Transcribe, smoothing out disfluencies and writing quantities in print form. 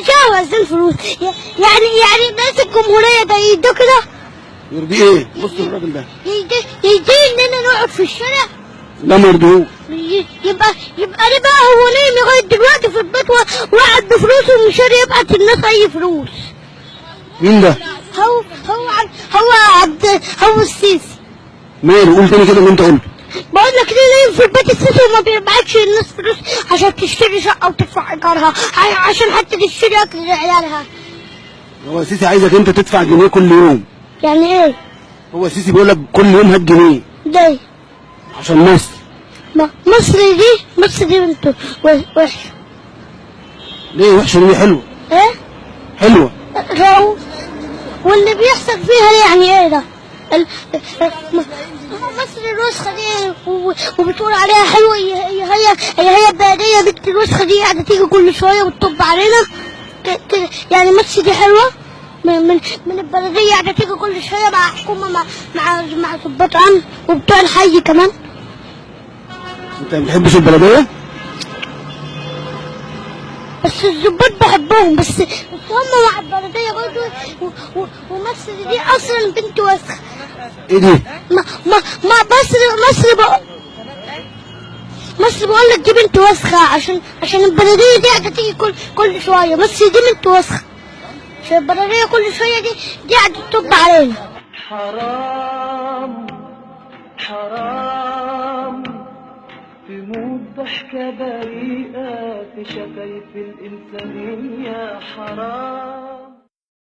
شهوة عايزين فلوس. يعني الناس الجمهورية ده يدوا كده؟ يرضيه ايه؟ بص الراجل ده يدي اننا نقعد في الشارع؟ لا ما يرضيهوش. يبقى انا بقى هو نايم لغاية دلوقتي في البيت وقعد بفلوسه ومش راضي يبعت الناس اي فلوس. مين ده؟ هو السيسي. ماله؟ قول تاني كده اللي انت قلته. بقول لك ليه نايم في البيت السيسي وما بيبعتش الناس فلوس عشان تشتري شقة وتدفع ايجارها، عشان حتى تشتري اكل لعيالها. هو السيسي عايزك انت تدفع جنيه كل يوم. يعني ايه؟ هو السيسي بيقول لك كل يوم هات جنيه. ليه؟ عشان مصر. مصر دي بنته وحشة. ليه وحشة؟ دي حلوة. ايه؟ حلوة. واللي بيحصل فيها يعني ايه ده؟ مصر الوسخة دي وبتقول عليها حلوة. هي البلدية بنت الوسخة دي قاعدة تيجي كل شوية وتطب علينا كده. يعني مصر دي حلوة من البلدية قاعدة تيجي كل شوية مع حكومة مع ضباط أمن وبتوع الحي كمان. انت ما بتحبش البلدية؟ بس الضباط بحبهم بس هم مع البلدية برضه. ومصر دي أصلا بنت وسخة. ايه دي؟ مصر بقول لك دي بنت وسخة عشان البلدية دي قاعدة تيجي كل شوية. مصر دي بنت وسخة عشان البلدية كل شوية دي قاعدة تطب علينا. حرام حرام تموت ضحكة بريئة في شفايف الإنسانية. حرام.